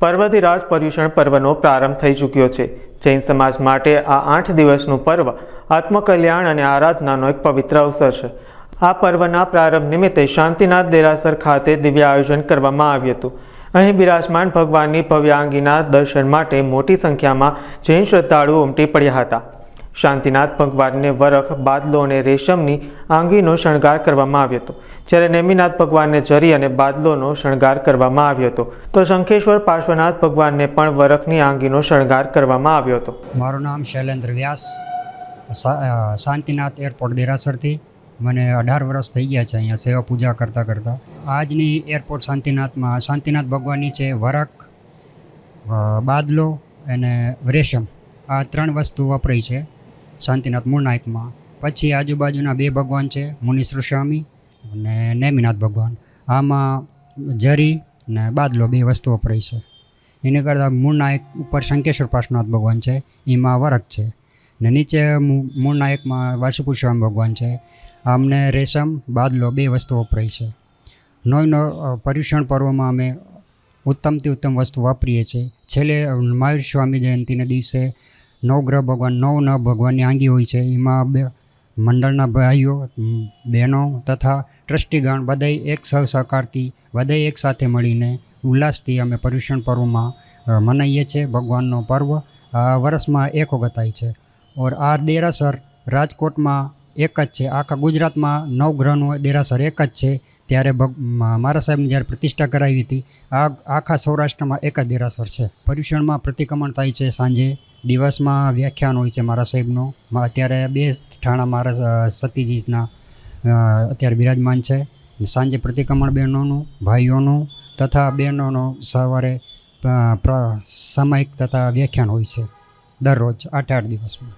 પર્વથી રાજ પર્યુષણ પર્વનો પ્રારંભ થઈ ચૂક્યો છે। જૈન સમાજ માટે આ 8 દિવસનું પર્વ આત્મકલ્યાણ અને આરાધનાનો એક પવિત્ર અવસર છે। આ પર્વના પ્રારંભ નિમિત્તે શાંતિનાથ દેરાસર ખાતે દિવ્ય આયોજન કરવામાં આવ્યું હતું। અહીં બિરાજમાન ભગવાનની ભવ્યાંગીના દર્શન માટે મોટી સંખ્યામાં જૈન શ્રદ્ધાળુઓ ઉમટી પડ્યા હતા। શાંતિનાથ ભગવાનને વરખ, બાદલો અને રેશમની આંગીનો શણગાર કરવામાં આવ્યો હતો, જ્યારે નેમિનાથ ભગવાનને જરી અને બાદલોનો શણગાર કરવામાં આવ્યો હતો, તો શંખેશ્વર પાર્શ્વનાથ ભગવાનને પણ વરખની આંગીનો શણગાર કરવામાં આવ્યો હતો। મારું નામ શૈલેન્દ્ર વ્યાસ, શાંતિનાથ એરપોર્ટ દેરાસરથી મને 18 વર્ષ થઈ ગયા છે અહીંયા સેવા પૂજા કરતાં। આજની એરપોર્ટ શાંતિનાથમાં શાંતિનાથ ભગવાનની છે વરખ, બાદલો અને રેશમ, આ 3 વસ્તુ વપરાય છે શાંતિનાથ મૂળનાયકમાં। પછી આજુબાજુના 2 ભગવાન છે, મુનીશ્વર સ્વામી અને નેમિનાથ ભગવાન, આમાં જરી ને બાદલો 2 વસ્તુ વપરાય છે। એને કરતાં મૂળનાયક ઉપર શંખેશ્વર પાર્શ્વનાથ ભગવાન છે, એમાં વરખ છે, ને નીચે મૂળનાયકમાં વાસુપુર સ્વામી ભગવાન છે, આમને રેશમ, બાદલો 2 વસ્તુ વપરાય છે। નવનો પર્યુષણ પર્વમાં અમે ઉત્તમથી ઉત્તમ વસ્તુ વાપરીએ છીએ। છેલ્લે મયુર સ્વામી જયંતિના દિવસે નવગ્રહ ભગવાન, 9 ભગવાનની આંગી હોય છે, એમાં મંડળના ભાઈઓ, બહેનો તથા ટ્રસ્ટીગણ બધાય એક સહકારથી બધાય એક સાથે મળીને ઉલ્લાસથી અમે પર્યુષણ પર્વમાં મનાવીએ છીએ। ભગવાનનો પર્વ વર્ષમાં 1 વખત થાય છે। ઓર આ દેરાસર રાજકોટમાં એક જ છે, આખા ગુજરાતમાં નવગ્રહનું દેરાસર એક જ છે। ત્યારે મારા સાહેબની જ્યારે પ્રતિષ્ઠા કરાવી હતી, આખા સૌરાષ્ટ્રમાં એક જ દેરાસર છે। પર્યુષણમાં પ્રતિક્રમણ થાય છે સાંજે, દિવસમાં વ્યાખ્યાન હોય છે મારા સાહેબનો। અત્યારે 2 ઠાણા મારા સતીજીના અત્યારે બિરાજમાન છે। સાંજે પ્રતિક્રમણ બહેનોનું, ભાઈઓનું તથા બહેનોનું સવારે સામાયિક તથા વ્યાખ્યાન હોય છે દરરોજ 8 દિવસમાં।